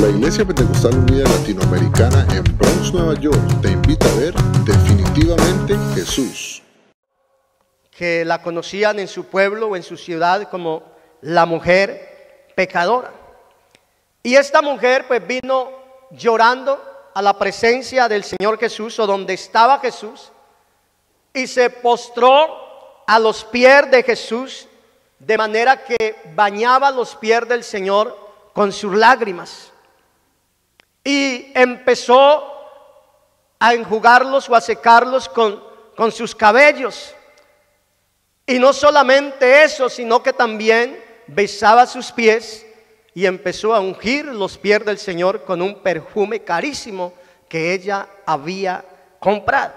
La Iglesia Pentecostal Unida Latinoamericana en Bronx, Nueva York, te invita a ver Definitivamente Jesús. Que la conocían en su pueblo o en su ciudad como la mujer pecadora. Y esta mujer pues vino llorando a la presencia del Señor Jesús, o donde estaba Jesús, y se postró a los pies de Jesús, de manera que bañaba los pies del Señor con sus lágrimas. Y empezó a enjugarlos o a secarlos con sus cabellos. Y no solamente eso, sino que también besaba sus pies y empezó a ungir los pies del Señor con un perfume carísimo que ella había comprado.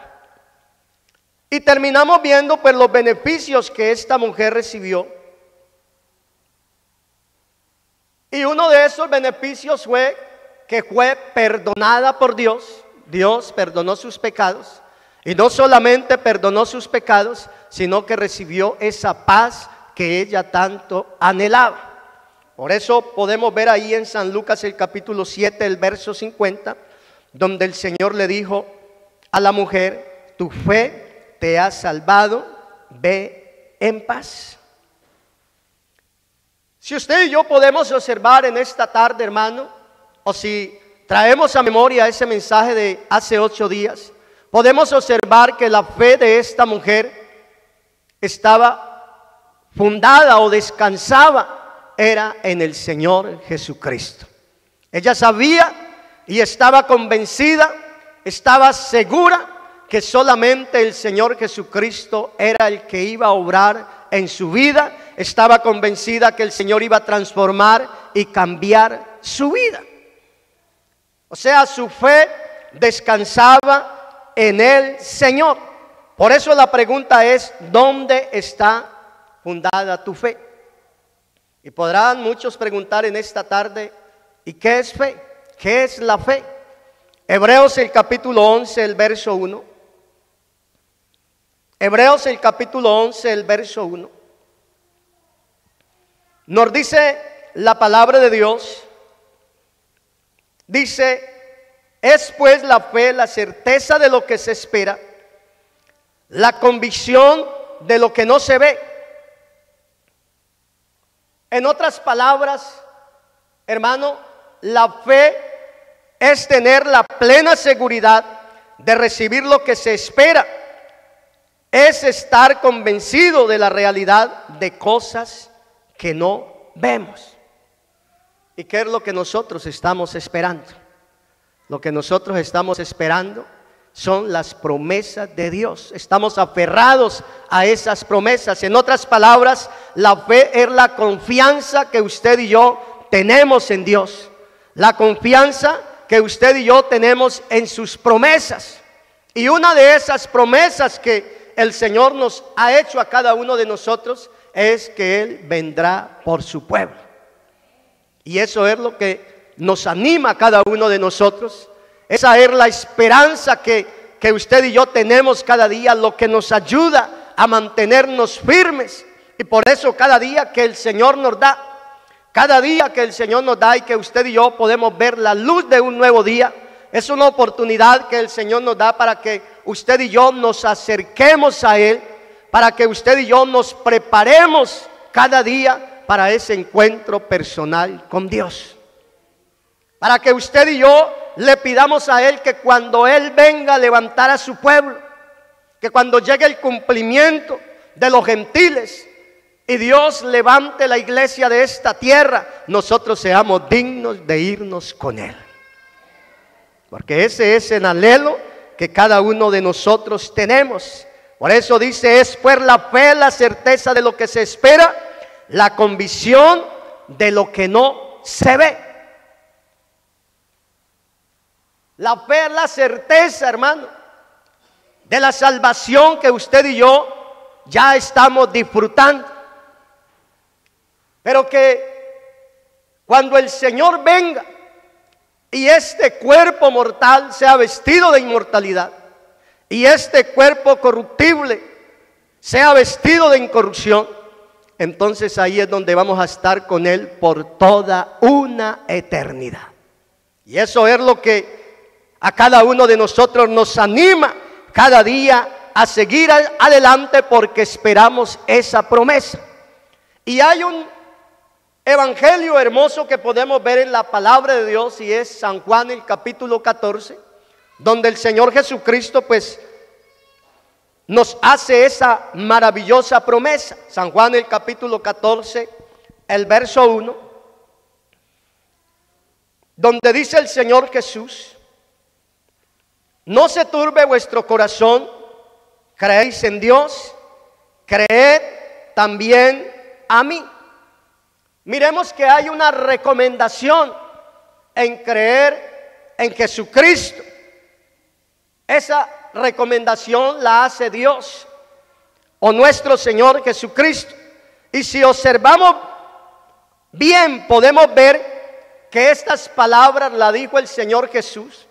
Y terminamos viendo pues los beneficios que esta mujer recibió. Y uno de esos beneficios fue que fue perdonada por Dios. Dios perdonó sus pecados. Y no solamente perdonó sus pecados, sino que recibió esa paz que ella tanto anhelaba. Por eso podemos ver ahí en San Lucas el capítulo 7, el verso 50, donde el Señor le dijo a la mujer: tu fe te ha salvado, ve en paz. Si usted y yo podemos observar en esta tarde, hermano, o si traemos a memoria ese mensaje de hace 8 días, podemos observar que la fe de esta mujer estaba fundada o descansaba, era en el Señor Jesucristo. Ella sabía y estaba convencida, estaba segura que solamente el Señor Jesucristo era el que iba a obrar en su vida. Estaba convencida que el Señor iba a transformar y cambiar su vida. O sea, su fe descansaba en el Señor. Por eso la pregunta es: ¿dónde está fundada tu fe? Y podrán muchos preguntar en esta tarde: ¿y qué es fe? ¿Qué es la fe? Hebreos el capítulo 11, el verso 1. Hebreos el capítulo 11, el verso 1. Nos dice la palabra de Dios. Dice: es pues la fe la certeza de lo que se espera, la convicción de lo que no se ve. En otras palabras, hermano, la fe es tener la plena seguridad de recibir lo que se espera. Es estar convencido de la realidad de cosas que no vemos. ¿Y qué es lo que nosotros estamos esperando? Lo que nosotros estamos esperando son las promesas de Dios. Estamos aferrados a esas promesas. En otras palabras, la fe es la confianza que usted y yo tenemos en Dios. La confianza que usted y yo tenemos en sus promesas. Y una de esas promesas que el Señor nos ha hecho a cada uno de nosotros es que Él vendrá por su pueblo. Y eso es lo que nos anima a cada uno de nosotros. Esa es la esperanza que usted y yo tenemos cada día, lo que nos ayuda a mantenernos firmes. Y por eso cada día que el Señor nos da, cada día que el Señor nos da y que usted y yo podemos ver la luz de un nuevo día, es una oportunidad que el Señor nos da para que usted y yo nos acerquemos a Él, para que usted y yo nos preparemos cada día para ese encuentro personal con Dios. Para que usted y yo le pidamos a Él que cuando Él venga a levantar a su pueblo, que cuando llegue el cumplimiento de los gentiles y Dios levante la iglesia de esta tierra, nosotros seamos dignos de irnos con Él. Porque ese es el anhelo que cada uno de nosotros tenemos. Por eso dice: es pues la fe la certeza de lo que se espera, la convicción de lo que no se ve. La fe es la certeza, hermano, de la salvación que usted y yo ya estamos disfrutando. Pero que cuando el Señor venga y este cuerpo mortal sea vestido de inmortalidad, y este cuerpo corruptible sea vestido de incorrupción, entonces ahí es donde vamos a estar con Él por toda una eternidad. Y eso es lo que a cada uno de nosotros nos anima cada día a seguir adelante, porque esperamos esa promesa. Y hay un evangelio hermoso que podemos ver en la palabra de Dios, y es San Juan, el capítulo 14, donde el Señor Jesucristo pues nos hace esa maravillosa promesa. San Juan, el capítulo 14, el verso 1, donde dice el Señor Jesús: no se turbe vuestro corazón, creéis en Dios, creed también a mí. Miremos que hay una recomendación en creer en Jesucristo. Esa recomendación la hace Dios o nuestro Señor Jesucristo. Y si observamos bien, podemos ver que estas palabras las dijo el Señor Jesús.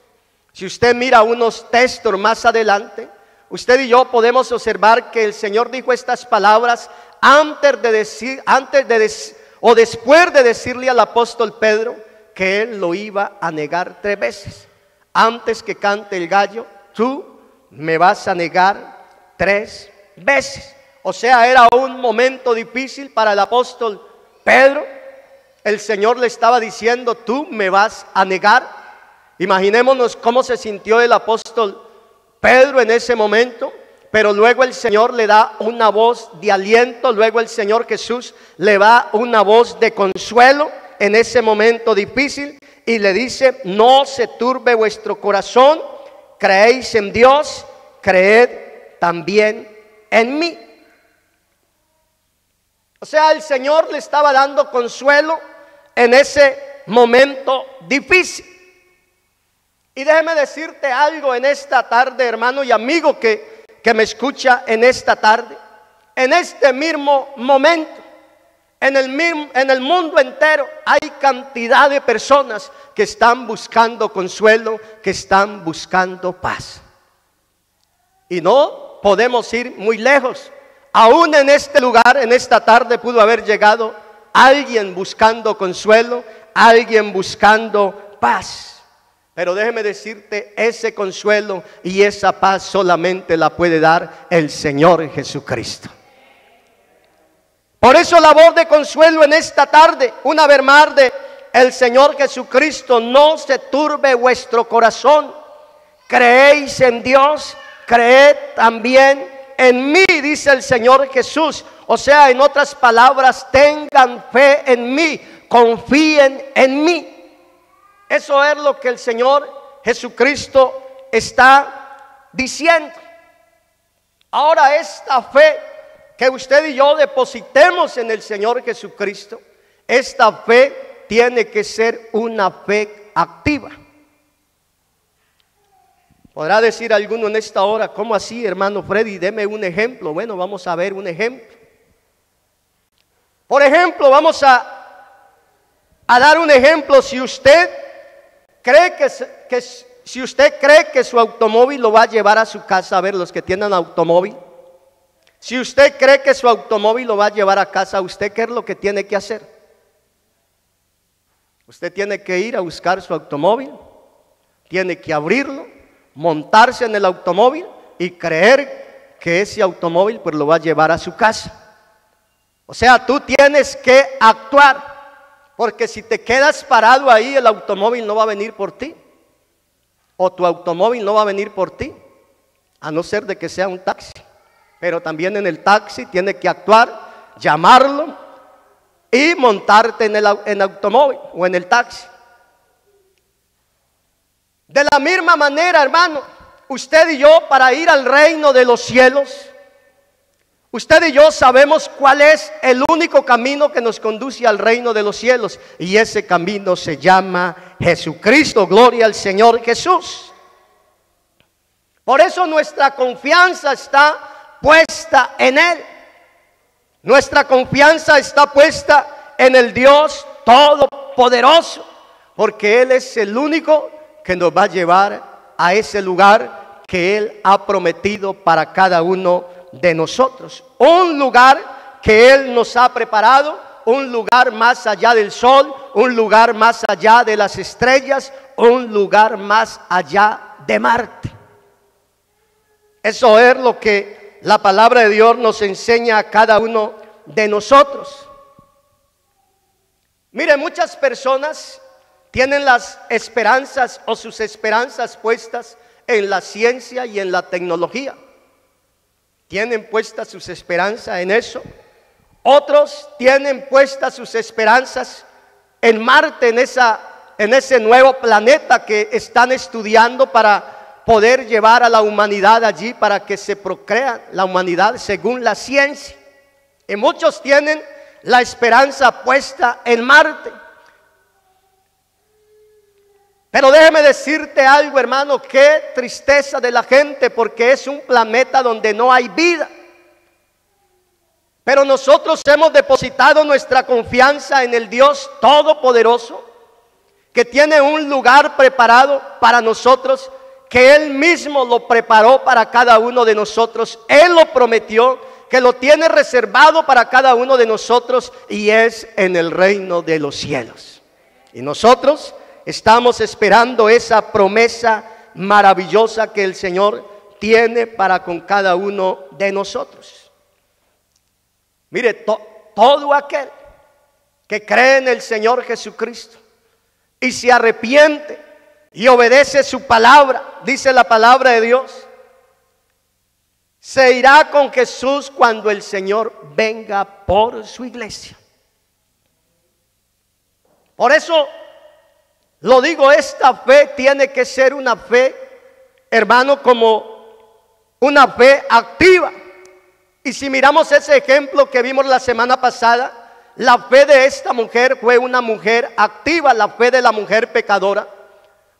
Si usted mira unos textos más adelante, usted y yo podemos observar que el Señor dijo estas palabras después de decirle al apóstol Pedro que él lo iba a negar 3 veces. Antes que cante el gallo, tú me vas a negar 3 veces. O sea, era un momento difícil para el apóstol Pedro. El Señor le estaba diciendo: tú me vas a negar. Imaginémonos cómo se sintió el apóstol Pedro en ese momento. Pero luego el Señor le da una voz de aliento, luego el Señor Jesús le da una voz de consuelo en ese momento difícil, y le dice: no se turbe vuestro corazón, creéis en Dios, creed también en mí. O sea, el Señor le estaba dando consuelo en ese momento difícil. Y déjeme decirte algo en esta tarde, hermano y amigo que me escucha en esta tarde. En este mismo momento, en el mundo entero, hay cantidad de personas que están buscando consuelo, que están buscando paz. Y no podemos ir muy lejos. Aún en este lugar, en esta tarde, pudo haber llegado alguien buscando consuelo, alguien buscando paz. Pero déjeme decirte, ese consuelo y esa paz solamente la puede dar el Señor Jesucristo. Por eso la voz de consuelo en esta tarde, una vez más, de el Señor Jesucristo: no se turbe vuestro corazón, creéis en Dios, creed también en mí, dice el Señor Jesús. O sea, en otras palabras, tengan fe en mí, confíen en mí. Eso es lo que el Señor Jesucristo está diciendo. Ahora, esta fe que usted y yo depositemos en el Señor Jesucristo, esta fe tiene que ser una fe activa. Podrá decir alguno en esta hora: ¿cómo así, hermano Freddy? Deme un ejemplo. Bueno, vamos a ver un ejemplo. Por ejemplo, vamos a dar un ejemplo. Si usted cree si usted cree que su automóvil lo va a llevar a su casa, a ver, los que tienen automóvil, si usted cree que su automóvil lo va a llevar a casa, ¿usted qué es lo que tiene que hacer? Usted tiene que ir a buscar su automóvil, tiene que abrirlo, montarse en el automóvil y creer que ese automóvil pues lo va a llevar a su casa. O sea, tú tienes que actuar. Porque si te quedas parado ahí, el automóvil no va a venir por ti. O tu automóvil no va a venir por ti, a no ser de que sea un taxi. Pero también en el taxi tienes que actuar, llamarlo y montarte en el automóvil o en el taxi. De la misma manera, hermano, usted y yo, para ir al reino de los cielos, usted y yo sabemos cuál es el único camino que nos conduce al reino de los cielos, y ese camino se llama Jesucristo. Gloria al Señor Jesús. Por eso nuestra confianza está puesta en Él. Nuestra confianza está puesta en el Dios Todopoderoso, porque Él es el único que nos va a llevar a ese lugar que Él ha prometido para cada uno de nosotros. Un lugar que Él nos ha preparado, un lugar más allá del sol, un lugar más allá de las estrellas, un lugar más allá de Marte. Eso es lo que la palabra de Dios nos enseña a cada uno de nosotros. Mire, muchas personas tienen las esperanzas o sus esperanzas puestas en la ciencia y en la tecnología. Tienen puestas sus esperanzas en eso. Otros tienen puestas sus esperanzas en Marte, en ese nuevo planeta que están estudiando para poder llevar a la humanidad allí, para que se procrea la humanidad según la ciencia. Y muchos tienen la esperanza puesta en Marte. Pero déjeme decirte algo, hermano, qué tristeza de la gente, porque es un planeta donde no hay vida. Pero nosotros hemos depositado nuestra confianza en el Dios Todopoderoso, que tiene un lugar preparado para nosotros, que Él mismo lo preparó para cada uno de nosotros. Él lo prometió, que lo tiene reservado para cada uno de nosotros, y es en el reino de los cielos. Y nosotros estamos esperando esa promesa maravillosa que el Señor tiene para con cada uno de nosotros. Mire, todo aquel que cree en el Señor Jesucristo y se arrepiente y obedece su palabra, dice la palabra de Dios, se irá con Jesús cuando el Señor venga por su iglesia. Por eso lo digo, esta fe tiene que ser una fe, hermano, como una fe activa. Y si miramos ese ejemplo que vimos la semana pasada, la fe de esta mujer fue una mujer activa, la fe de la mujer pecadora,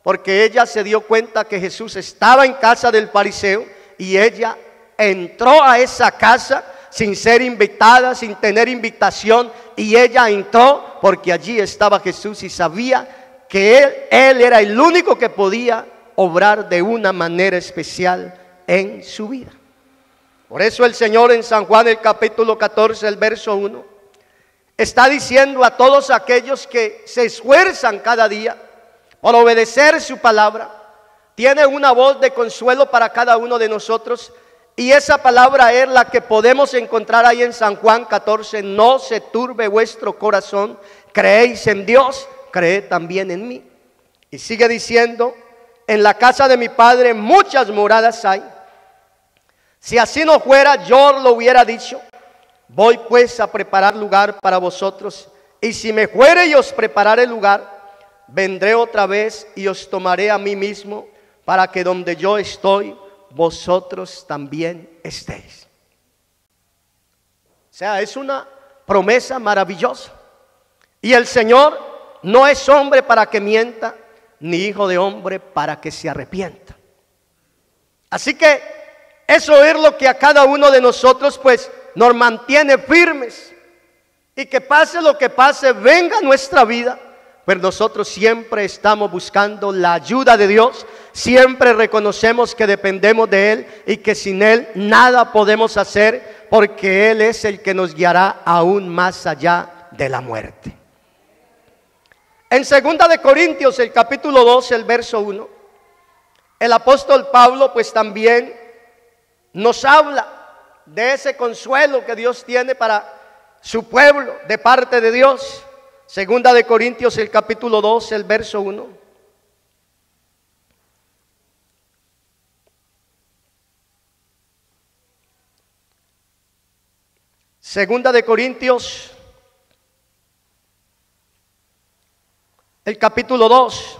porque ella se dio cuenta que Jesús estaba en casa del fariseo y ella entró a esa casa sin ser invitada, sin tener invitación, y ella entró porque allí estaba Jesús y sabía que él era el único que podía obrar de una manera especial en su vida. Por eso el Señor en San Juan el capítulo 14, el verso 1, está diciendo a todos aquellos que se esfuerzan cada día por obedecer su palabra, tiene una voz de consuelo para cada uno de nosotros, y esa palabra es la que podemos encontrar ahí en San Juan 14, no se turbe vuestro corazón, creéis en Dios, creed también en mí. Y sigue diciendo, en la casa de mi Padre muchas moradas hay. Si así no fuera, yo lo hubiera dicho. Voy pues a preparar lugar para vosotros. Y si me fuere y os prepararé lugar, vendré otra vez y os tomaré a mí mismo, para que donde yo estoy, vosotros también estéis. O sea, es una promesa maravillosa. Y el Señor no es hombre para que mienta, ni hijo de hombre para que se arrepienta. Así que eso es lo que a cada uno de nosotros pues nos mantiene firmes. Y que pase lo que pase, venga a nuestra vida, pues nosotros siempre estamos buscando la ayuda de Dios. Siempre reconocemos que dependemos de Él y que sin Él nada podemos hacer, porque Él es el que nos guiará aún más allá de la muerte. En 2 de Corintios, el capítulo 12, el verso 1, el apóstol Pablo pues también nos habla de ese consuelo que Dios tiene para su pueblo de parte de Dios. 2 de Corintios, el capítulo 12, el verso 1. Segunda de Corintios, el capítulo 2.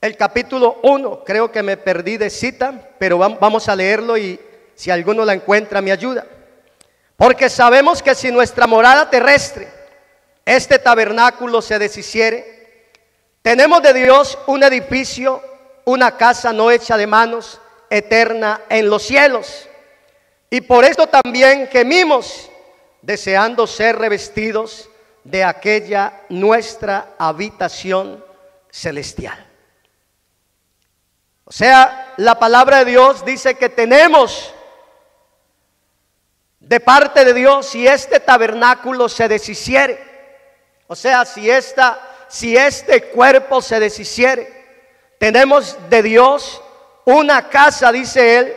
El capítulo 1, creo que me perdí de cita, pero vamos a leerlo y si alguno la encuentra me ayuda. Porque sabemos que si nuestra morada terrestre, este tabernáculo, se deshiciere, tenemos de Dios un edificio, una casa no hecha de manos, eterna en los cielos. Y por esto también gemimos, deseando ser revestidos de aquella nuestra habitación celestial. O sea, la palabra de Dios dice que tenemos de parte de Dios, si este tabernáculo se deshiciere, o sea, si este cuerpo se deshiciere, tenemos de Dios una casa, dice él,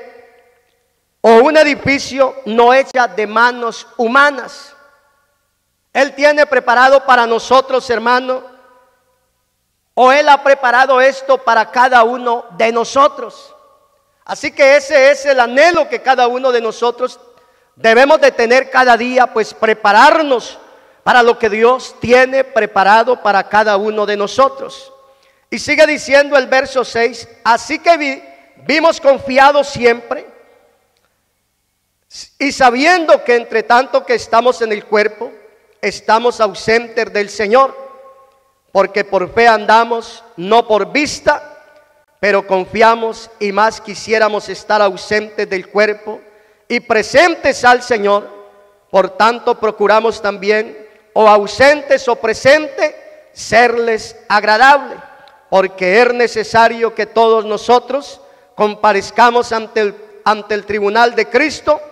o un edificio no hecha de manos humanas. Él tiene preparado para nosotros, hermano, o Él ha preparado esto para cada uno de nosotros. Así que ese es el anhelo que cada uno de nosotros debemos de tener cada día, pues prepararnos para lo que Dios tiene preparado para cada uno de nosotros. Y sigue diciendo el verso 6, así que vimos confiados siempre, y sabiendo que entre tanto que estamos en el cuerpo, estamos ausentes del Señor, porque por fe andamos, no por vista, pero confiamos y más quisiéramos estar ausentes del cuerpo y presentes al Señor. Por tanto procuramos también, o ausentes o presentes, serles agradable, porque es necesario que todos nosotros comparezcamos ante el tribunal de Cristo,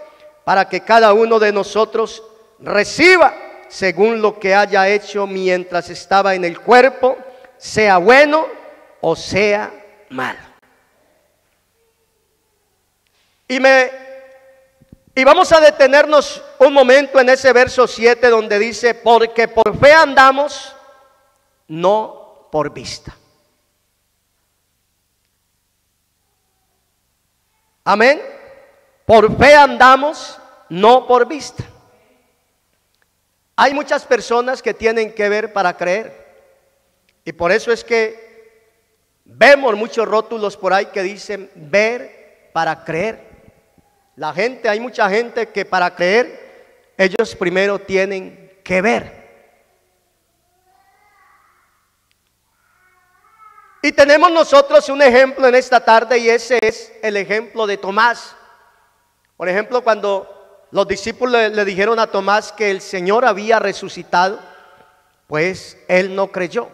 para que cada uno de nosotros reciba según lo que haya hecho mientras estaba en el cuerpo, sea bueno o sea malo. Y vamos a detenernos un momento en ese verso 7 donde dice, porque por fe andamos, no por vista. Amén. Por fe andamos, no por vista. Hay muchas personas que tienen que ver para creer. Y por eso es que vemos muchos rótulos por ahí que dicen ver para creer. Hay mucha gente que para creer, ellos primero tienen que ver. Y tenemos nosotros un ejemplo en esta tarde, y ese es el ejemplo de Tomás. Por ejemplo, cuando los discípulos le dijeron a Tomás que el Señor había resucitado, pues él no creyó.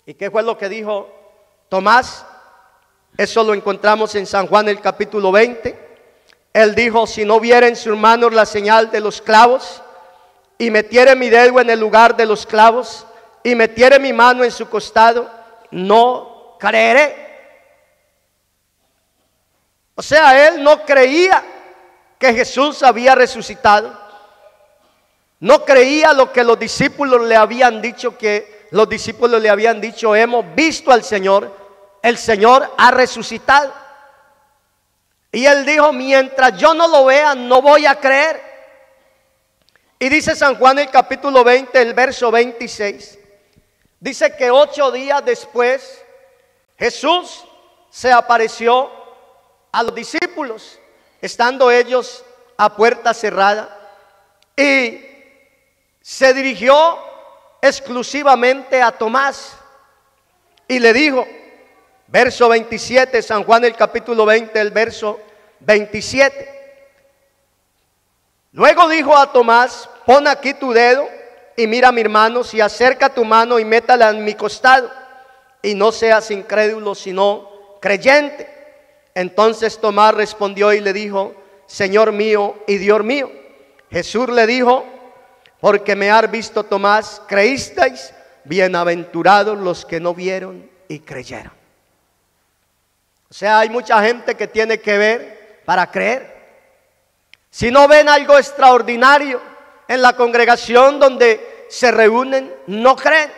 ¿Y qué fue lo que dijo Tomás? Eso lo encontramos en San Juan el capítulo 20. Él dijo, si no viera en sus manos la señal de los clavos, y metiere mi dedo en el lugar de los clavos, y metiere mi mano en su costado, no creeré. O sea, él no creía que Jesús había resucitado. No creía lo que los discípulos le habían dicho, hemos visto al Señor, el Señor ha resucitado. Y él dijo, mientras yo no lo vea, no voy a creer. Y dice San Juan el capítulo 20, el verso 26, dice que 8 días después, Jesús se apareció a los discípulos, estando ellos a puerta cerrada, y se dirigió exclusivamente a Tomás y le dijo, verso 27, San Juan el capítulo 20, el verso 27. Luego dijo a Tomás, pon aquí tu dedo y mira mis manos, y acerca tu mano y métala en mi costado, y no seas incrédulo sino creyente. Entonces Tomás respondió y le dijo, Señor mío y Dios mío. Jesús le dijo, porque me has visto, Tomás, creísteis. Bienaventurados los que no vieron y creyeron. O sea, hay mucha gente que tiene que ver para creer. Si no ven algo extraordinario en la congregación donde se reúnen, no creen.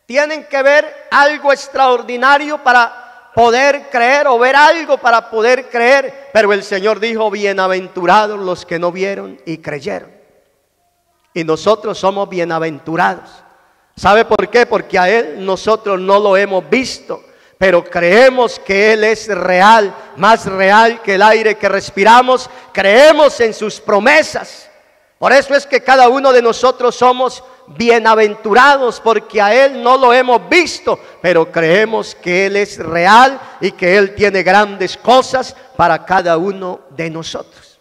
Tienen que ver algo extraordinario para poder creer, o ver algo para poder creer. Pero el Señor dijo, bienaventurados los que no vieron y creyeron. Y nosotros somos bienaventurados. ¿Sabe por qué? Porque a Él nosotros no lo hemos visto, pero creemos que Él es real, más real que el aire que respiramos. Creemos en sus promesas. Por eso es que cada uno de nosotros somos bienaventurados, porque a Él no lo hemos visto, pero creemos que Él es real y que Él tiene grandes cosas para cada uno de nosotros.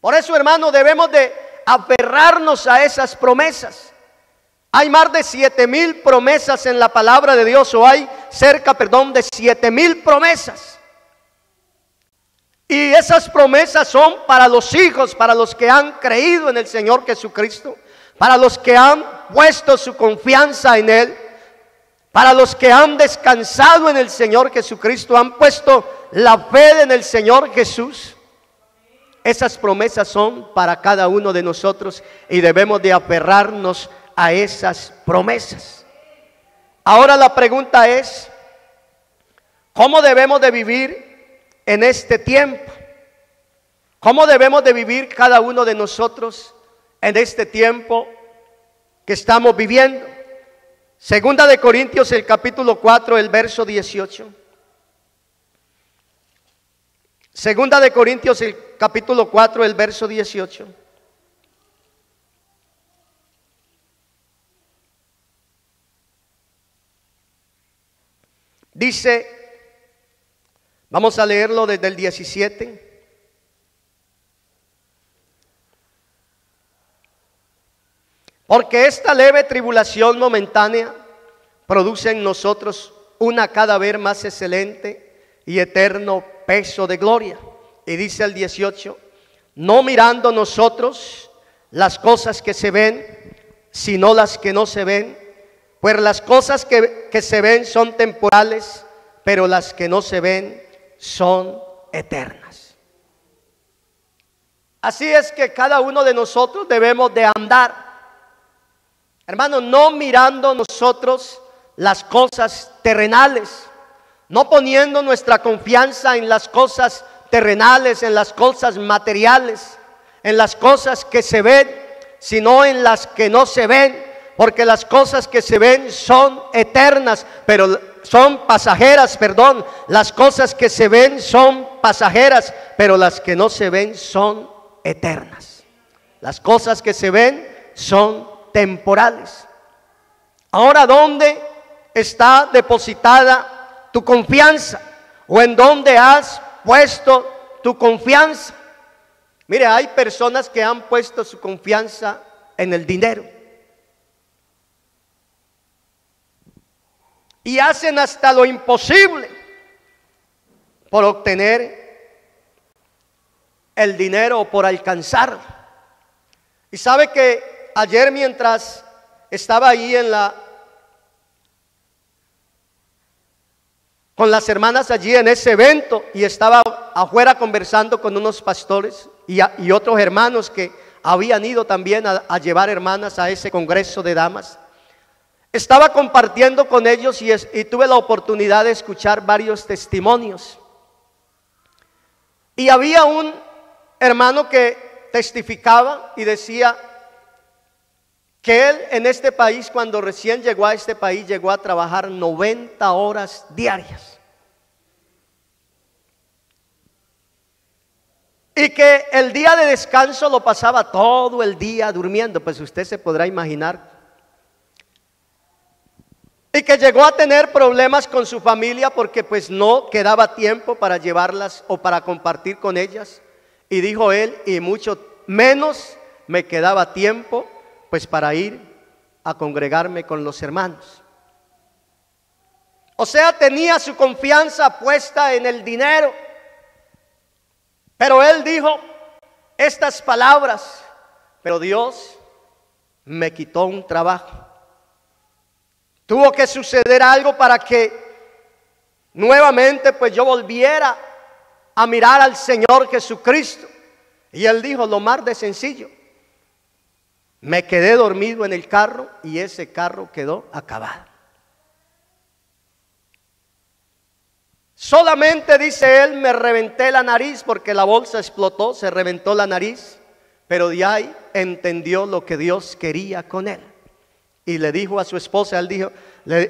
Por eso, hermano, debemos de aferrarnos a esas promesas. Hay más de 7,000 promesas en la palabra de Dios, o hay cerca, de 7,000 promesas. Y esas promesas son para los hijos, para los que han creído en el Señor Jesucristo, para los que han puesto su confianza en Él, para los que han descansado en el Señor Jesucristo, han puesto la fe en el Señor Jesús. Esas promesas son para cada uno de nosotros y debemos de aferrarnos a esas promesas. Ahora la pregunta es, ¿cómo debemos de vivir en este tiempo? ¿Cómo debemos de vivir cada uno de nosotros en este tiempo que estamos viviendo? Segunda de Corintios, el capítulo 4, el verso 18. Segunda de Corintios, el capítulo 4, el verso 18. Dice, vamos a leerlo desde el 17. Porque esta leve tribulación momentánea produce en nosotros una cada vez más excelente y eterno peso de gloria. Y dice el 18, no mirando nosotros las cosas que se ven, sino las que no se ven. Pues las cosas que se ven son temporales, pero las que no se ven son eternas. Así es que cada uno de nosotros debemos de andar, hermanos, no mirando nosotros las cosas terrenales, no poniendo nuestra confianza en las cosas terrenales, en las cosas materiales, en las cosas que se ven, sino en las que no se ven. Porque las cosas que se ven son eternas, pero son pasajeras, Las cosas que se ven son pasajeras, pero las que no se ven son eternas. Las cosas que se ven son temporales. Ahora, ¿dónde está depositada tu confianza? ¿O en dónde has puesto tu confianza? Mire, hay personas que han puesto su confianza en el dinero. Y hacen hasta lo imposible por obtener el dinero o por alcanzarlo. Y sabe que ayer, mientras estaba ahí con las hermanas allí en ese evento, y estaba afuera conversando con unos pastores y otros hermanos que habían ido también a llevar hermanas a ese congreso de damas, estaba compartiendo con ellos y tuve la oportunidad de escuchar varios testimonios. Y había un hermano que testificaba y decía que él en este país, cuando recién llegó a este país, llegó a trabajar 90 horas diarias. Y que el día de descanso lo pasaba todo el día durmiendo, pues usted se podrá imaginar. Y que llegó a tener problemas con su familia porque pues no quedaba tiempo para llevarlas o para compartir con ellas. Y dijo él, y mucho menos me quedaba tiempo pues para ir a congregarme con los hermanos. O sea, tenía su confianza puesta en el dinero. Pero él dijo estas palabras: pero Dios me quitó un trabajo. Tuvo que suceder algo para que nuevamente pues yo volviera a mirar al Señor Jesucristo. Y él dijo lo más de sencillo: me quedé dormido en el carro y ese carro quedó acabado. Solamente, dice él, me reventé la nariz porque la bolsa explotó, se reventó la nariz. Pero de ahí entendió lo que Dios quería con él. Y le dijo a su esposa,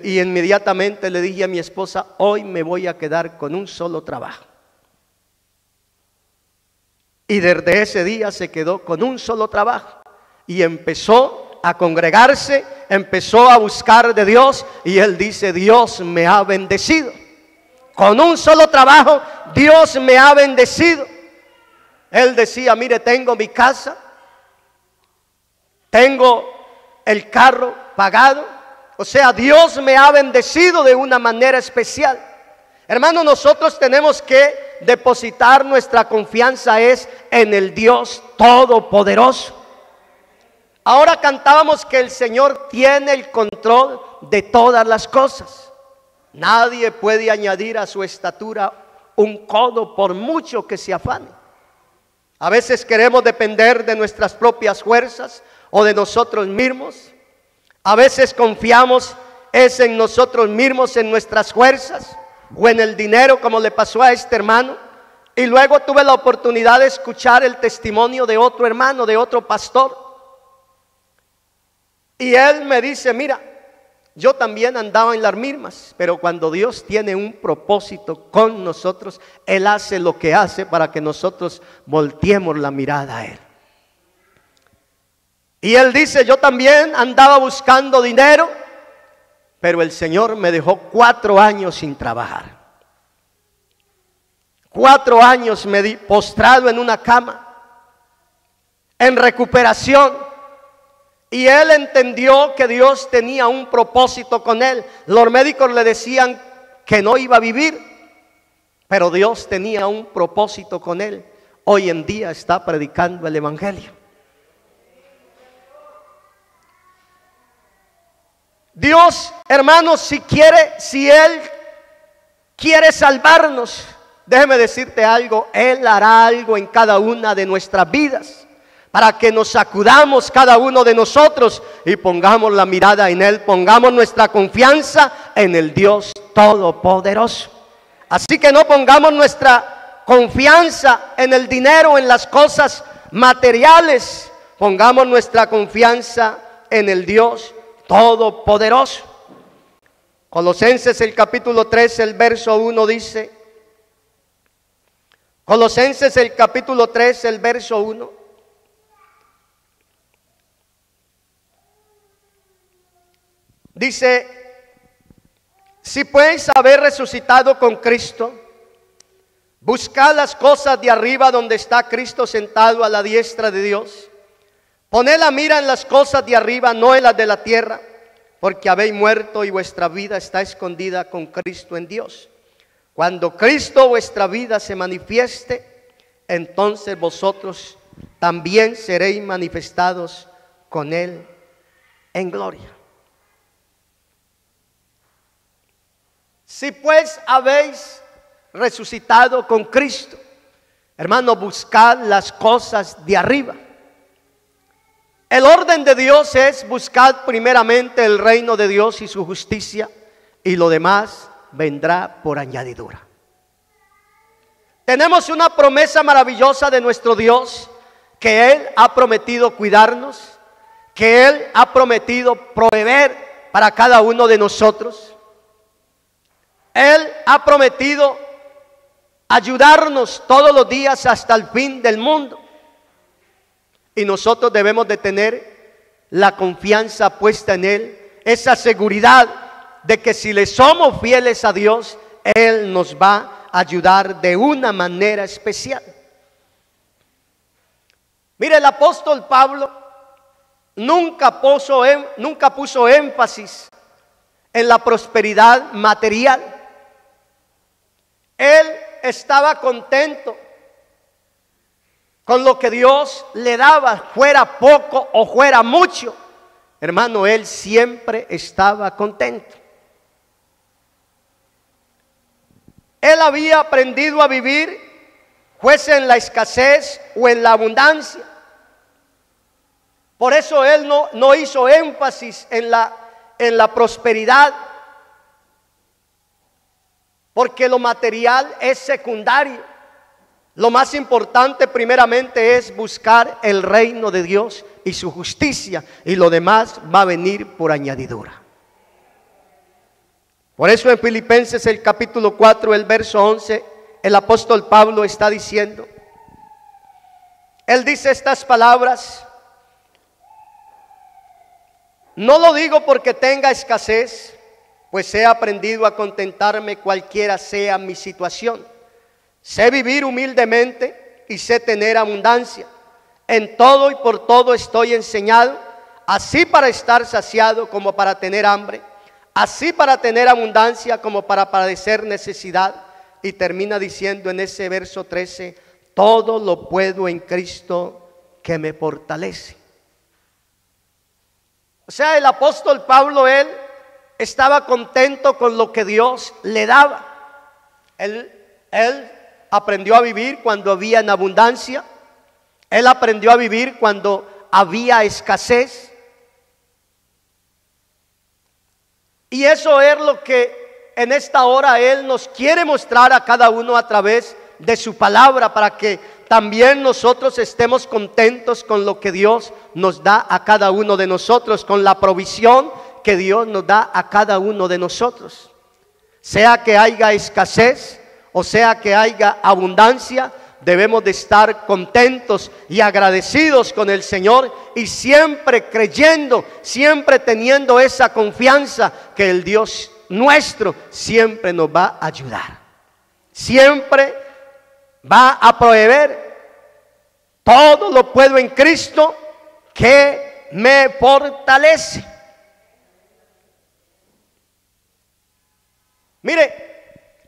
y inmediatamente le dije a mi esposa: hoy me voy a quedar con un solo trabajo. Y desde ese día se quedó con un solo trabajo. Y empezó a congregarse, empezó a buscar de Dios. Y él dice: Dios me ha bendecido. Con un solo trabajo, Dios me ha bendecido. Él decía: mire, tengo mi casa, tengo el carro pagado. O sea, Dios me ha bendecido de una manera especial. Hermanos, nosotros tenemos que depositar nuestra confianza en el Dios Todopoderoso. Ahora cantábamos que el Señor tiene el control de todas las cosas. Nadie puede añadir a su estatura un codo por mucho que se afane. A veces queremos depender de nuestras propias fuerzas o de nosotros mismos. A veces confiamos en nosotros mismos, en nuestras fuerzas o en el dinero, como le pasó a este hermano. Y luego tuve la oportunidad de escuchar el testimonio de otro hermano, de otro pastor. Y él me dice, mira, yo también andaba en las mismas, pero cuando Dios tiene un propósito con nosotros, Él hace lo que hace para que nosotros volteemos la mirada a Él. Y él dice, yo también andaba buscando dinero, pero el Señor me dejó 4 años sin trabajar. 4 años me di postrado en una cama, en recuperación. Y él entendió que Dios tenía un propósito con él. Los médicos le decían que no iba a vivir, pero Dios tenía un propósito con él. Hoy en día está predicando el evangelio. Dios, hermanos, si Él quiere salvarnos, déjeme decirte algo, Él hará algo en cada una de nuestras vidas, para que nos sacudamos cada uno de nosotros y pongamos la mirada en Él, pongamos nuestra confianza en el Dios Todopoderoso. Así que no pongamos nuestra confianza en el dinero, en las cosas materiales, pongamos nuestra confianza en el Dios Todopoderoso. Colosenses el capítulo 3, el verso 1 dice, Colosenses el capítulo 3, el verso 1. Dice, si pues haber resucitado con Cristo, buscad las cosas de arriba donde está Cristo sentado a la diestra de Dios. Poned la mira en las cosas de arriba, no en las de la tierra, porque habéis muerto y vuestra vida está escondida con Cristo en Dios. Cuando Cristo vuestra vida se manifieste, entonces vosotros también seréis manifestados con Él en gloria. Si pues habéis resucitado con Cristo, hermano, buscad las cosas de arriba. El orden de Dios es buscad primeramente el reino de Dios y su justicia, y lo demás vendrá por añadidura. Tenemos una promesa maravillosa de nuestro Dios, que Él ha prometido cuidarnos, que Él ha prometido proveer para cada uno de nosotros. Él ha prometido ayudarnos todos los días hasta el fin del mundo. Y nosotros debemos de tener la confianza puesta en Él, esa seguridad de que si le somos fieles a Dios, Él nos va a ayudar de una manera especial. Mire, el apóstol Pablo nunca puso énfasis en la prosperidad material. Él estaba contento con lo que Dios le daba, fuera poco o fuera mucho. Hermano, él siempre estaba contento. Él había aprendido a vivir, fuese en la escasez o en la abundancia. Por eso él no hizo énfasis en la prosperidad, porque lo material es secundario. Lo más importante primeramente es buscar el reino de Dios y su justicia, y lo demás va a venir por añadidura. Por eso en Filipenses el capítulo 4, el verso 11, el apóstol Pablo está diciendo, él dice estas palabras: no lo digo porque tenga escasez, pues he aprendido a contentarme cualquiera sea mi situación. Sé vivir humildemente y sé tener abundancia. En todo y por todo estoy enseñado, así para estar saciado como para tener hambre, así para tener abundancia como para padecer necesidad. Y termina diciendo en ese verso 13, todo lo puedo en Cristo que me fortalece. O sea, el apóstol Pablo, él estaba contento con lo que Dios le daba. Él aprendió a vivir cuando había en abundancia. Él aprendió a vivir cuando había escasez. Y eso es lo que en esta hora Él nos quiere mostrar a cada uno a través de su palabra, para que también nosotros estemos contentos con lo que Dios nos da a cada uno de nosotros, con la provisión que Dios nos da a cada uno de nosotros. Sea que haya escasez o sea que haya abundancia, debemos de estar contentos y agradecidos con el Señor, y siempre creyendo, siempre teniendo esa confianza que el Dios nuestro siempre nos va a ayudar, siempre va a proveer. Todo lo puedo en Cristo que me fortalece. Mire,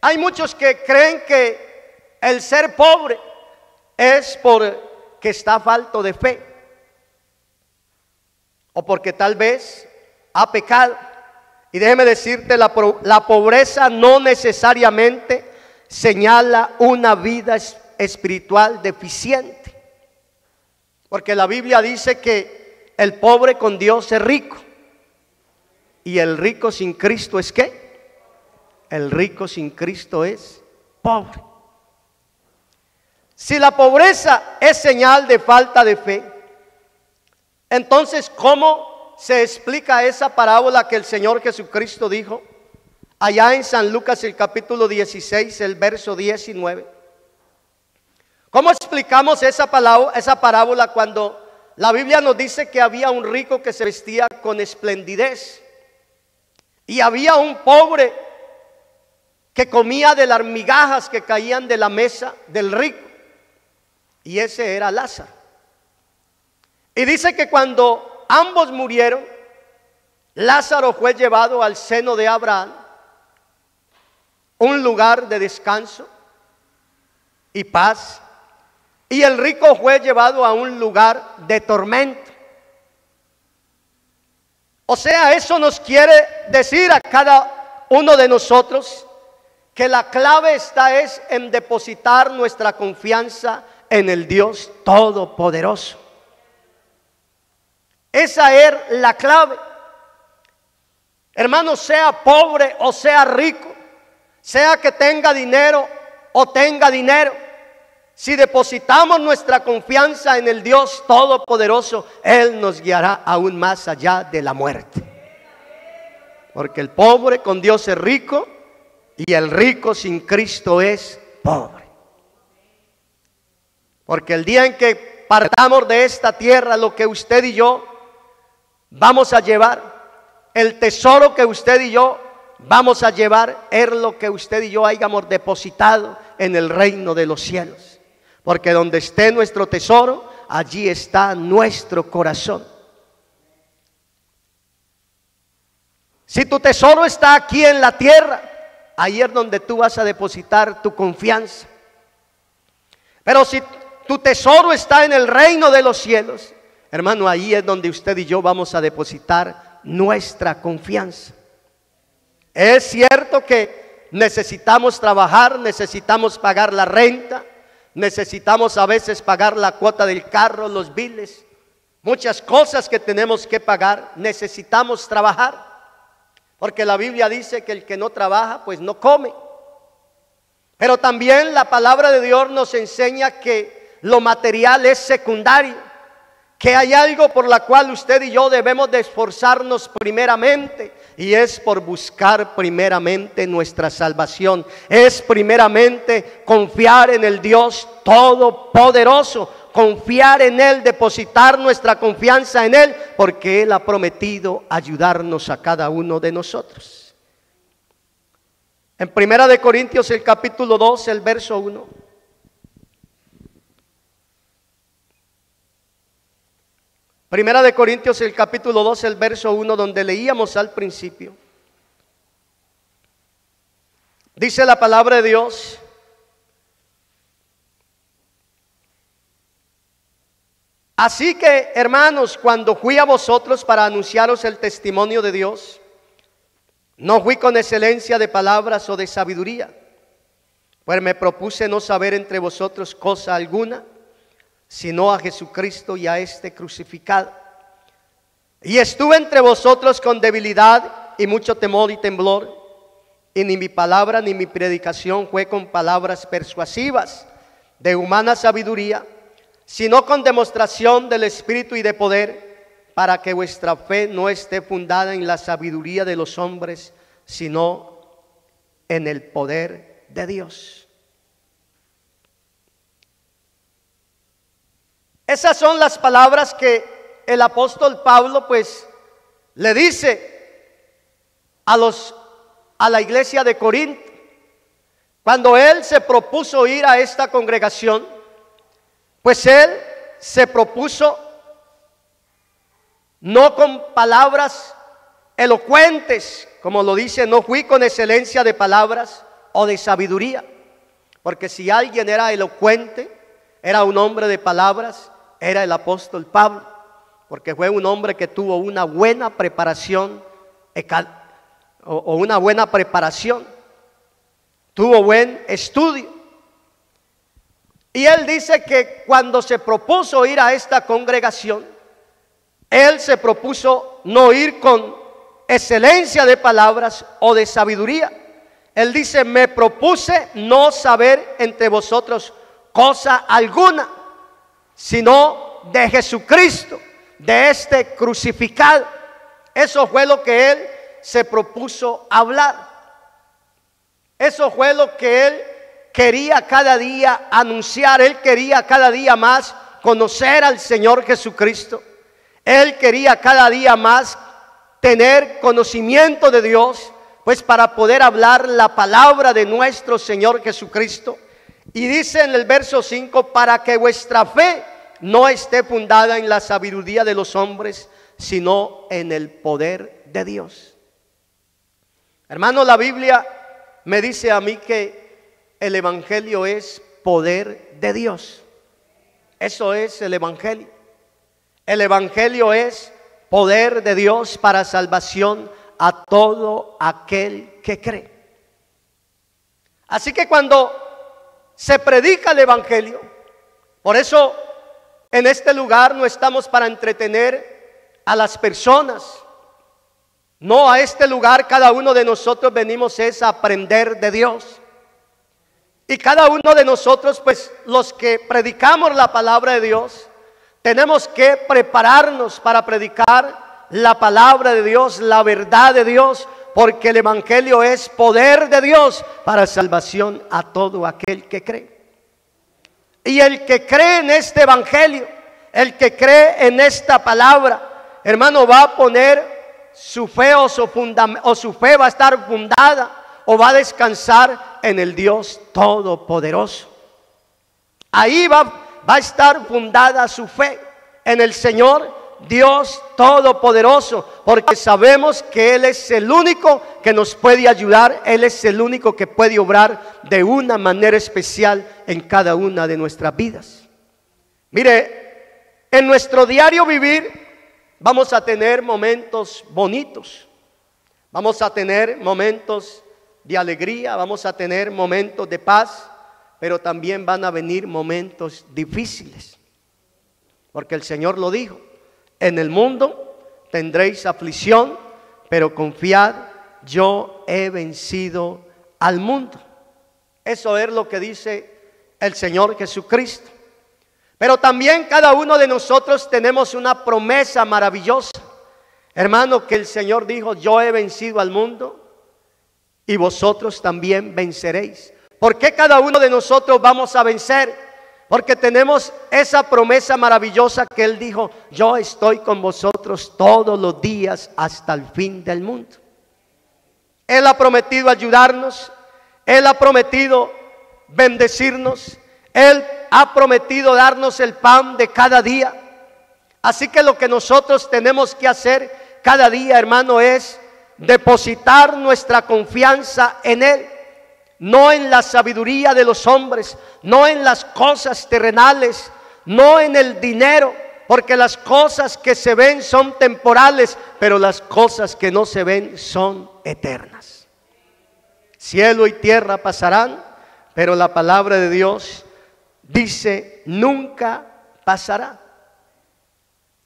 hay muchos que creen que el ser pobre es porque está falto de fe, o porque tal vez ha pecado. Y déjeme decirte, la pobreza no necesariamente señala una vida espiritual deficiente, porque la Biblia dice que el pobre con Dios es rico, y el rico sin Cristo es ¿qué? El rico sin Cristo es pobre. Si la pobreza es señal de falta de fe, entonces ¿cómo se explica esa parábola que el Señor Jesucristo dijo allá en San Lucas, el capítulo 16, el verso 19? ¿Cómo explicamos esa parábola cuando la Biblia nos dice que había un rico que se vestía con esplendidez y había un pobre que comía de las migajas que caían de la mesa del rico? Y ese era Lázaro. Y dice que cuando ambos murieron, Lázaro fue llevado al seno de Abraham, un lugar de descanso y paz, y el rico fue llevado a un lugar de tormento. O sea, eso nos quiere decir a cada uno de nosotros que la clave está en depositar nuestra confianza en el Dios Todopoderoso. Esa es la clave. Hermano, sea pobre o sea rico, sea que tenga dinero o tenga dinero, si depositamos nuestra confianza en el Dios Todopoderoso, Él nos guiará aún más allá de la muerte. Porque el pobre con Dios es rico, y el rico sin Cristo es pobre. Porque el día en que partamos de esta tierra, lo que usted y yo vamos a llevar, el tesoro que usted y yo vamos a llevar, es lo que usted y yo hayamos depositado en el reino de los cielos. Porque donde esté nuestro tesoro, allí está nuestro corazón. Si tu tesoro está aquí en la tierra, ahí es donde tú vas a depositar tu confianza. Pero si tu tesoro está en el reino de los cielos, hermano, ahí es donde usted y yo vamos a depositar nuestra confianza. Es cierto que necesitamos trabajar, necesitamos pagar la renta, necesitamos a veces pagar la cuota del carro, los biles, muchas cosas que tenemos que pagar, necesitamos trabajar. Porque la Biblia dice que el que no trabaja, pues no come. Pero también la palabra de Dios nos enseña que lo material es secundario, que hay algo por la cual usted y yo debemos de esforzarnos primeramente, y es por buscar primeramente nuestra salvación. Es primeramente confiar en el Dios Todopoderoso, confiar en Él, depositar nuestra confianza en Él, porque Él ha prometido ayudarnos a cada uno de nosotros. En 1 Corintios, el capítulo 2, el verso 1. Primera de Corintios, el capítulo 2, el verso 1, donde leíamos al principio. Dice la palabra de Dios: así que, hermanos, cuando fui a vosotros para anunciaros el testimonio de Dios, no fui con excelencia de palabras o de sabiduría, pues me propuse no saber entre vosotros cosa alguna, sino a Jesucristo y a este crucificado. Y estuve entre vosotros con debilidad y mucho temor y temblor, y ni mi palabra ni mi predicación fue con palabras persuasivas de humana sabiduría, sino con demostración del Espíritu y de poder, para que vuestra fe no esté fundada en la sabiduría de los hombres, sino en el poder de Dios. Esas son las palabras que el apóstol Pablo pues le dice a la iglesia de Corinto. Cuando él se propuso ir a esta congregación, pues él se propuso no con palabras elocuentes, como lo dice, no fui con excelencia de palabras o de sabiduría, porque si alguien era elocuente, era un hombre de palabras, era el apóstol Pablo, porque fue un hombre que tuvo una buena preparación tuvo buen estudio. Y él dice que cuando se propuso ir a esta congregación, él se propuso no ir con excelencia de palabras o de sabiduría. Él dice: me propuse no saber entre vosotros cosa alguna, sino de Jesucristo, de este crucificado. Eso fue lo que él se propuso hablar. Eso fue lo que él quería cada día anunciar. Él quería cada día más conocer al Señor Jesucristo. Él quería cada día más tener conocimiento de Dios, pues para poder hablar la palabra de nuestro Señor Jesucristo. Y dice en el verso 5: para que vuestra fe no esté fundada en la sabiduría de los hombres, sino en el poder de Dios. Hermano, la Biblia me dice a mí que el evangelio es poder de Dios. Eso es el evangelio. El evangelio es poder de Dios para salvación a todo aquel que cree. Así que cuando se predica el evangelio, por eso en este lugar no estamos para entretener a las personas. No, a este lugar cada uno de nosotros venimos es a aprender de Dios. Y cada uno de nosotros, pues los que predicamos la palabra de Dios, tenemos que prepararnos para predicar la palabra de Dios, la verdad de Dios, porque el evangelio es poder de Dios para salvación a todo aquel que cree. Y el que cree en este evangelio, el que cree en esta palabra, hermano, va a poner su fe o su fe va a estar fundada o va a descansar en el Dios Todopoderoso. Ahí va a estar fundada su fe en el Señor Dios Todopoderoso, porque sabemos que Él es el único que nos puede ayudar. Él es el único que puede obrar de una manera especial en cada una de nuestras vidas. Mire, en nuestro diario vivir vamos a tener momentos bonitos, vamos a tener momentos de alegría, vamos a tener momentos de paz, pero también van a venir momentos difíciles, porque el Señor lo dijo: en el mundo tendréis aflicción, pero confiad, yo he vencido al mundo. Eso es lo que dice el Señor Jesucristo. Pero también cada uno de nosotros tenemos una promesa maravillosa, hermano, que el Señor dijo: yo he vencido al mundo y vosotros también venceréis. ¿Por qué cada uno de nosotros vamos a vencer? Porque tenemos esa promesa maravillosa que Él dijo: yo estoy con vosotros todos los días hasta el fin del mundo. Él ha prometido ayudarnos, Él ha prometido bendecirnos, Él ha prometido darnos el pan de cada día. Así que lo que nosotros tenemos que hacer cada día, hermano, es depositar nuestra confianza en Él. No en la sabiduría de los hombres, no en las cosas terrenales, no en el dinero, porque las cosas que se ven son temporales, pero las cosas que no se ven son eternas. Cielo y tierra pasarán, pero la palabra de Dios dice nunca pasará.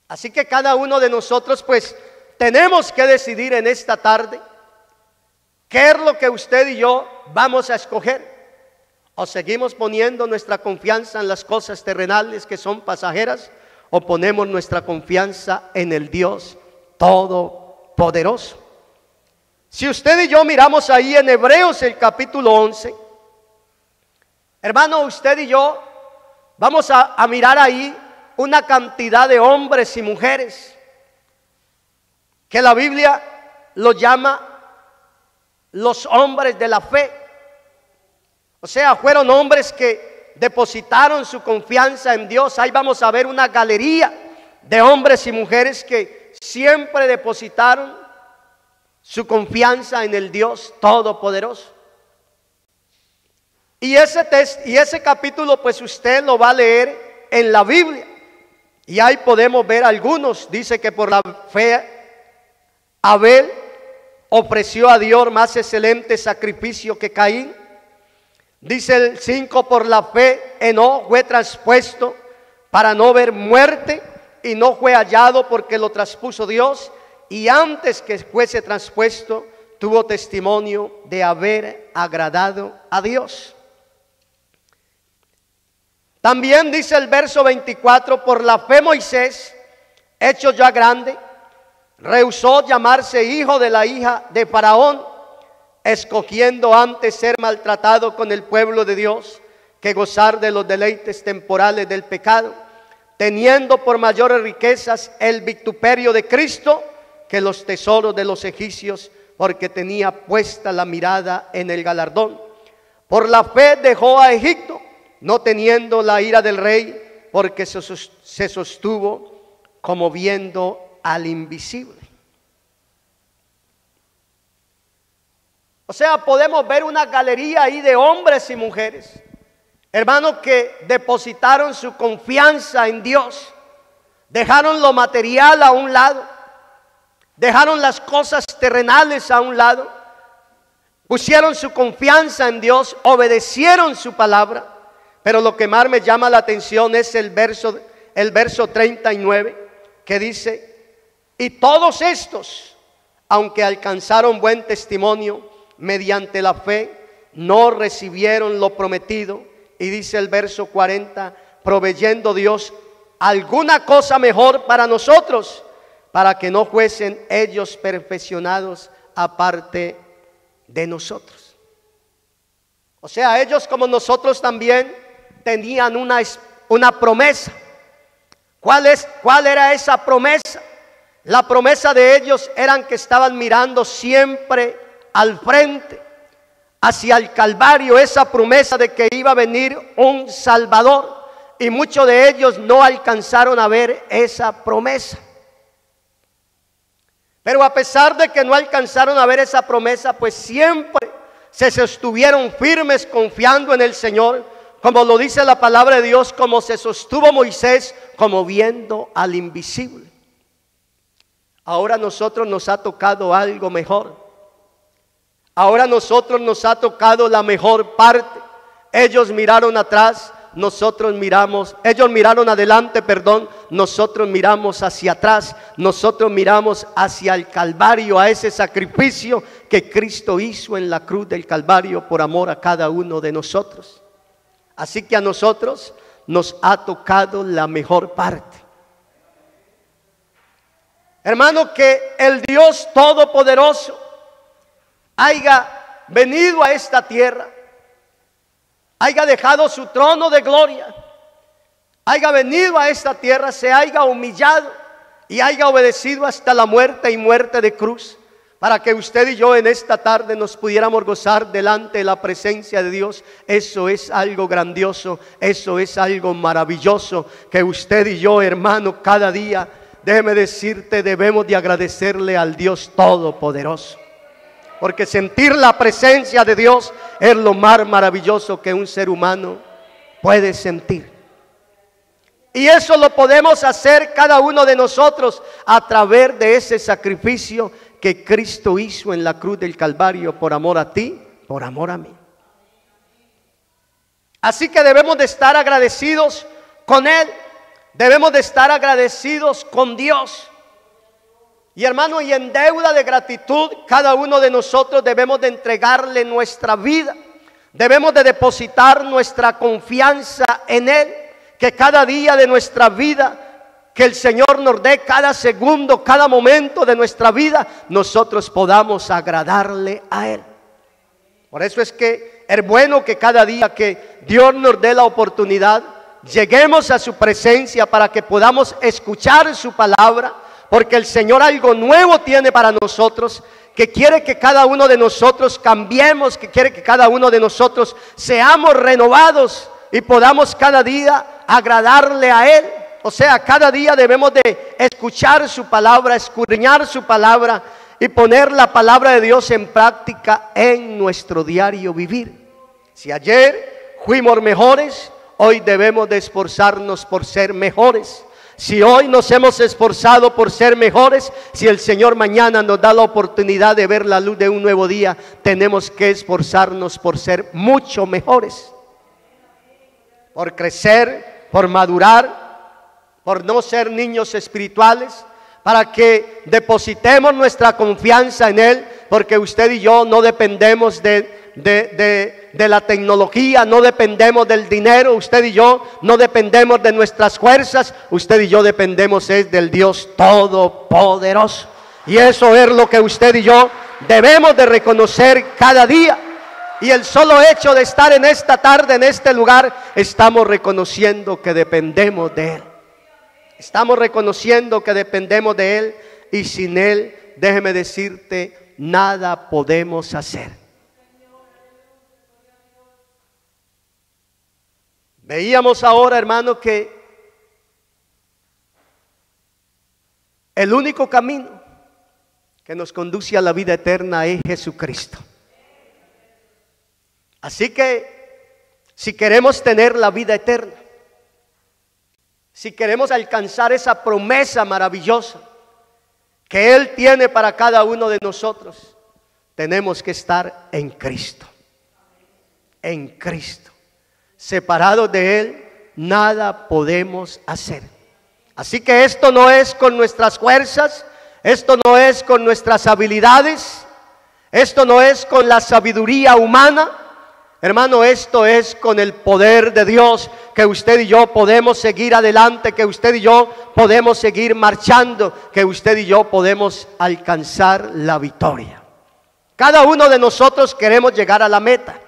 Así que cada uno de nosotros pues tenemos que decidir en esta tarde qué es lo que usted y yo vamos a escoger. O seguimos poniendo nuestra confianza en las cosas terrenales que son pasajeras, o ponemos nuestra confianza en el Dios Todopoderoso. Si usted y yo miramos ahí en Hebreos el capítulo 11, hermano, usted y yo vamos a mirar ahí una cantidad de hombres y mujeres que la Biblia los llama los hombres de la fe. O sea, fueron hombres que depositaron su confianza en Dios. Ahí vamos a ver una galería de hombres y mujeres que siempre depositaron su confianza en el Dios Todopoderoso. Y ese capítulo pues usted lo va a leer en la Biblia. Y ahí podemos ver algunos. Dice que por la fe Abel ofreció a Dios más excelente sacrificio que Caín. Dice el 5, por la fe Enoc fue traspuesto para no ver muerte y no fue hallado porque lo traspuso Dios, y antes que fuese traspuesto tuvo testimonio de haber agradado a Dios. También dice el verso 24, por la fe Moisés, hecho ya grande, rehusó llamarse hijo de la hija de Faraón, escogiendo antes ser maltratado con el pueblo de Dios que gozar de los deleites temporales del pecado, teniendo por mayores riquezas el vituperio de Cristo que los tesoros de los egipcios, porque tenía puesta la mirada en el galardón. Por la fe dejó a Egipto, no teniendo la ira del rey, porque se sostuvo como viendo al invisible. O sea, podemos ver una galería ahí de hombres y mujeres, hermanos, que depositaron su confianza en Dios, dejaron lo material a un lado, dejaron las cosas terrenales a un lado, pusieron su confianza en Dios, obedecieron su palabra. Pero lo que más me llama la atención es el verso 39, que dice, y todos estos, aunque alcanzaron buen testimonio, mediante la fe, no recibieron lo prometido. Y dice el verso 40, proveyendo Dios alguna cosa mejor para nosotros, para que no fuesen ellos perfeccionados aparte de nosotros. O sea, ellos como nosotros también tenían una promesa. ¿Cuál era esa promesa? La promesa de ellos eran que estaban mirando siempre al frente, hacia el Calvario, esa promesa de que iba a venir un Salvador. Y muchos de ellos no alcanzaron a ver esa promesa. Pero a pesar de que no alcanzaron a ver esa promesa, pues siempre se sostuvieron firmes confiando en el Señor, como lo dice la palabra de Dios, como se sostuvo Moisés, como viendo al invisible. Ahora a nosotros nos ha tocado algo mejor. Ahora a nosotros nos ha tocado la mejor parte. Ellos miraron atrás, ellos miraron adelante, nosotros miramos hacia atrás, nosotros miramos hacia el Calvario, a ese sacrificio que Cristo hizo en la cruz del Calvario por amor a cada uno de nosotros. Así que a nosotros nos ha tocado la mejor parte. Hermano, que el Dios Todopoderoso haya venido a esta tierra, haya dejado su trono de gloria, haya venido a esta tierra, se haya humillado y haya obedecido hasta la muerte y muerte de cruz, para que usted y yo en esta tarde nos pudiéramos gozar delante de la presencia de Dios. Eso es algo grandioso, eso es algo maravilloso, que usted y yo, hermano, cada día, déjeme decirte, debemos de agradecerle al Dios Todopoderoso. Porque sentir la presencia de Dios es lo más maravilloso que un ser humano puede sentir. Y eso lo podemos hacer cada uno de nosotros a través de ese sacrificio que Cristo hizo en la cruz del Calvario por amor a ti, por amor a mí. Así que debemos de estar agradecidos con Él, debemos de estar agradecidos con Dios. Y hermano, y en deuda de gratitud, cada uno de nosotros debemos de entregarle nuestra vida, debemos de depositar nuestra confianza en Él, que cada día de nuestra vida, que el Señor nos dé cada segundo, cada momento de nuestra vida, nosotros podamos agradarle a Él. Por eso es que es bueno que cada día que Dios nos dé la oportunidad, lleguemos a su presencia para que podamos escuchar su palabra, porque el Señor algo nuevo tiene para nosotros, que quiere que cada uno de nosotros cambiemos, que quiere que cada uno de nosotros seamos renovados y podamos cada día agradarle a Él. O sea, cada día debemos de escuchar su palabra, escudriñar su palabra y poner la palabra de Dios en práctica en nuestro diario vivir. Si ayer fuimos mejores, hoy debemos de esforzarnos por ser mejores. Si hoy nos hemos esforzado por ser mejores, si el Señor mañana nos da la oportunidad de ver la luz de un nuevo día, tenemos que esforzarnos por ser mucho mejores, por crecer, por madurar, por no ser niños espirituales, para que depositemos nuestra confianza en Él, porque usted y yo no dependemos de la tecnología, no dependemos del dinero, usted y yo no dependemos de nuestras fuerzas, usted y yo dependemos es del Dios Todopoderoso. Y eso es lo que usted y yo debemos de reconocer cada día. Y el solo hecho de estar en esta tarde, en este lugar, estamos reconociendo que dependemos de Él. Estamos reconociendo que dependemos de Él, y sin Él, déjeme decirte, nada podemos hacer. Veíamos ahora, hermano, que el único camino que nos conduce a la vida eterna es Jesucristo. Así que si queremos tener la vida eterna, si queremos alcanzar esa promesa maravillosa que Él tiene para cada uno de nosotros, tenemos que estar en Cristo. En Cristo. Separados de Él, nada podemos hacer. Así que esto no es con nuestras fuerzas, esto no es con nuestras habilidades, esto no es con la sabiduría humana. Hermano, esto es con el poder de Dios, que usted y yo podemos seguir adelante, que usted y yo podemos seguir marchando, que usted y yo podemos alcanzar la victoria. Cada uno de nosotros queremos llegar a la meta.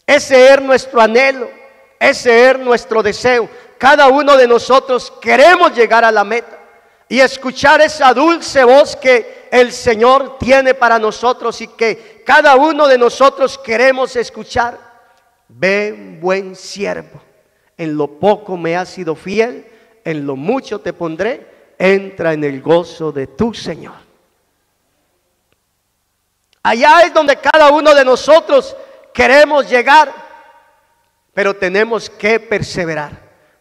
Ese es nuestro anhelo, ese es nuestro deseo. Cada uno de nosotros queremos llegar a la meta y escuchar esa dulce voz que el Señor tiene para nosotros y que cada uno de nosotros queremos escuchar. Ven, buen siervo, en lo poco me has sido fiel, en lo mucho te pondré, entra en el gozo de tu Señor. Allá es donde cada uno de nosotros queremos llegar, pero tenemos que perseverar,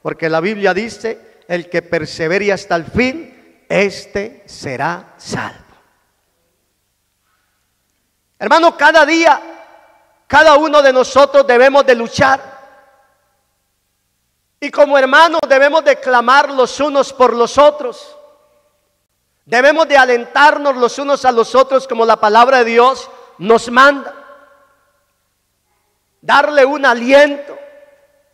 porque la Biblia dice, el que persevere hasta el fin, este será salvo. Hermano, cada día, cada uno de nosotros debemos de luchar. Y como hermanos debemos de clamar los unos por los otros. Debemos de alentarnos los unos a los otros como la palabra de Dios nos manda. Darle un aliento,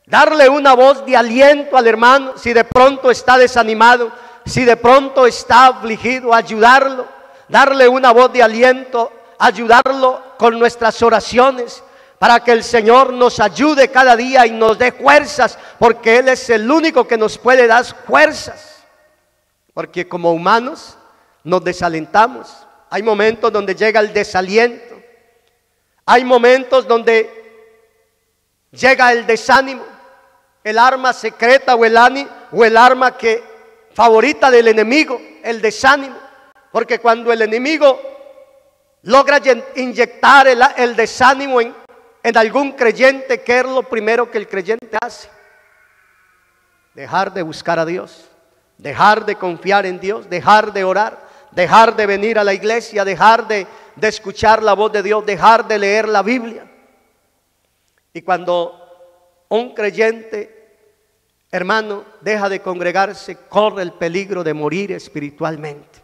darle una voz de aliento al hermano si de pronto está desanimado, si de pronto está afligido, ayudarlo, darle una voz de aliento, ayudarlo con nuestras oraciones para que el Señor nos ayude cada día y nos dé fuerzas, porque Él es el único que nos puede dar fuerzas, porque como humanos nos desalentamos, hay momentos donde llega el desaliento, hay momentos donde llega el desánimo, el arma secreta o el arma favorita del enemigo, el desánimo. Porque cuando el enemigo logra inyectar el desánimo en algún creyente, ¿qué es lo primero que el creyente hace? Dejar de buscar a Dios, dejar de confiar en Dios, dejar de orar, dejar de venir a la iglesia, dejar de escuchar la voz de Dios, dejar de leer la Biblia. Y cuando un creyente, hermano, deja de congregarse, corre el peligro de morir espiritualmente.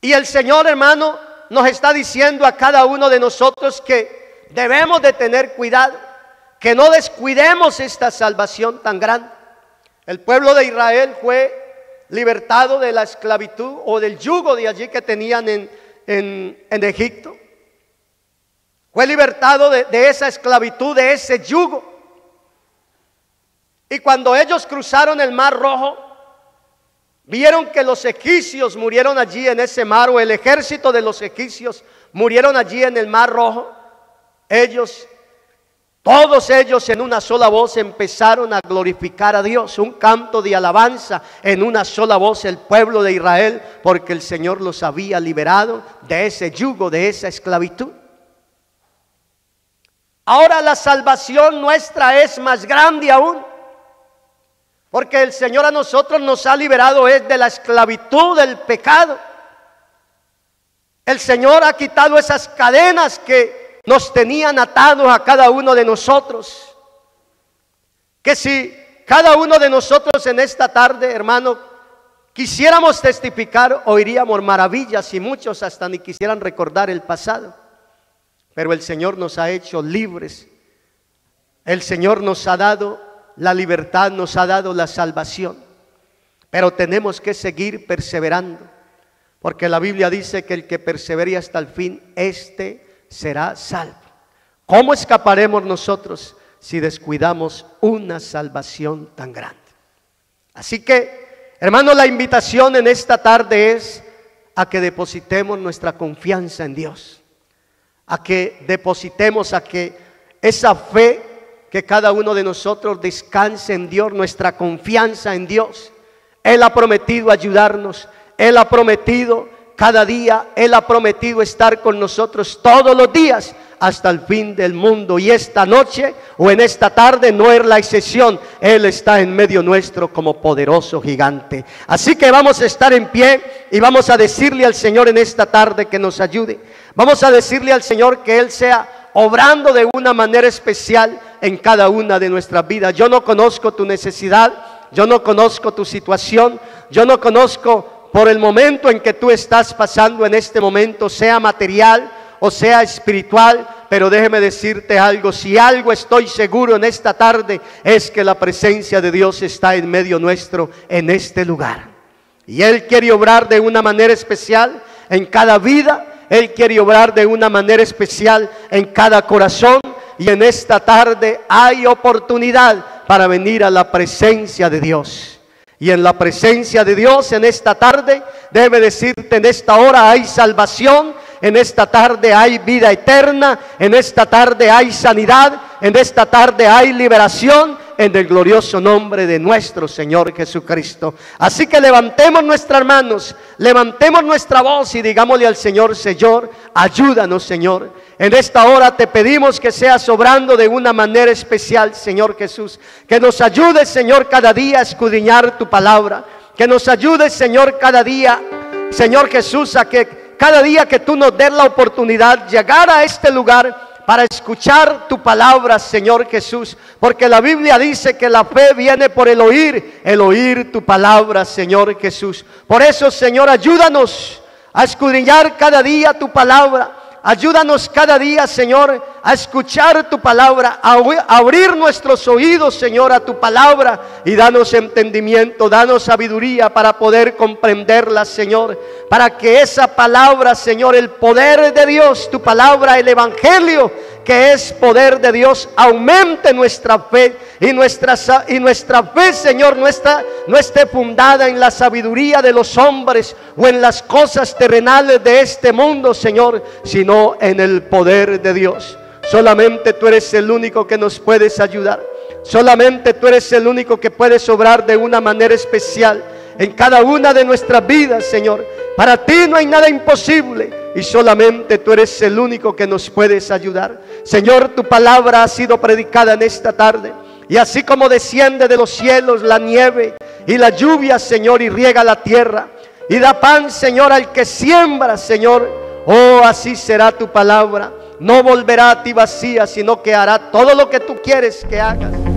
Y el Señor, hermano, nos está diciendo a cada uno de nosotros que debemos de tener cuidado, que no descuidemos esta salvación tan grande. El pueblo de Israel fue libertado de la esclavitud o del yugo de allí que tenían en Egipto. Fue libertado de esa esclavitud, de ese yugo. Y cuando ellos cruzaron el Mar Rojo, vieron que los egipcios murieron allí en ese mar, o el ejército de los egipcios murieron allí en el Mar Rojo. Todos ellos en una sola voz empezaron a glorificar a Dios, un canto de alabanza en una sola voz el pueblo de Israel, porque el Señor los había liberado de ese yugo, de esa esclavitud. Ahora la salvación nuestra es más grande aún, porque el Señor a nosotros nos ha liberado de la esclavitud del pecado. El Señor ha quitado esas cadenas que nos tenían atados a cada uno de nosotros. Que si cada uno de nosotros en esta tarde, hermano, quisiéramos testificar, oiríamos maravillas y muchos hasta ni quisieran recordar el pasado. Pero el Señor nos ha hecho libres. El Señor nos ha dado la libertad, nos ha dado la salvación, pero tenemos que seguir perseverando, porque la Biblia dice que el que persevere hasta el fin, éste será salvo. ¿Cómo escaparemos nosotros si descuidamos una salvación tan grande? Así que, hermano, la invitación en esta tarde es a que depositemos nuestra confianza en Dios, a que depositemos, a que esa fe, que cada uno de nosotros descanse en Dios, nuestra confianza en Dios. Él ha prometido ayudarnos, Él ha prometido cada día, Él ha prometido estar con nosotros todos los días hasta el fin del mundo. Y esta noche o en esta tarde no es la excepción. Él está en medio nuestro como poderoso gigante. Así que vamos a estar en pie y vamos a decirle al Señor en esta tarde que nos ayude. Vamos a decirle al Señor que Él sea obrando de una manera especial en cada una de nuestras vidas. Yo no conozco tu necesidad, yo no conozco tu situación, yo no conozco por el momento en que tú estás pasando en este momento, sea material o sea espiritual, pero déjeme decirte algo, si algo estoy seguro en esta tarde es que la presencia de Dios está en medio nuestro en este lugar. Y Él quiere obrar de una manera especial en cada vida. Él quiere obrar de una manera especial en cada corazón. Y en esta tarde hay oportunidad para venir a la presencia de Dios. Y en la presencia de Dios en esta tarde, debe decirte, en esta hora hay salvación. En esta tarde hay vida eterna. En esta tarde hay sanidad. En esta tarde hay liberación. En el glorioso nombre de nuestro Señor Jesucristo. Así que levantemos nuestras manos, levantemos nuestra voz y digámosle al Señor: Señor, ayúdanos, Señor. En esta hora te pedimos que seas obrando de una manera especial, Señor Jesús. Que nos ayudes, Señor, cada día a escudriñar tu palabra. Que nos ayudes, Señor, cada día, Señor Jesús, a que cada día que tú nos des la oportunidad llegar a este lugar para escuchar tu palabra, Señor Jesús, porque la Biblia dice que la fe viene por el oír tu palabra, Señor Jesús. Por eso, Señor, ayúdanos a escudriñar cada día tu palabra. Ayúdanos cada día, Señor, a escuchar tu palabra, a abrir nuestros oídos, Señor, a tu palabra, y danos entendimiento, danos sabiduría para poder comprenderla, Señor, para que esa palabra, Señor, el poder de Dios, tu palabra, el evangelio que es poder de Dios, aumente nuestra fe y nuestra fe, Señor, no esté fundada en la sabiduría de los hombres o en las cosas terrenales de este mundo, Señor, sino en el poder de Dios. Solamente tú eres el único que nos puedes ayudar. Solamente tú eres el único que puedes obrar de una manera especial en cada una de nuestras vidas, Señor. Para ti no hay nada imposible y solamente tú eres el único que nos puedes ayudar. Señor, tu palabra ha sido predicada en esta tarde. Y así como desciende de los cielos la nieve y la lluvia, Señor, y riega la tierra y da pan, Señor, al que siembra, Señor, oh, así será tu palabra. No volverá a ti vacía, sino que hará todo lo que tú quieres que hagas.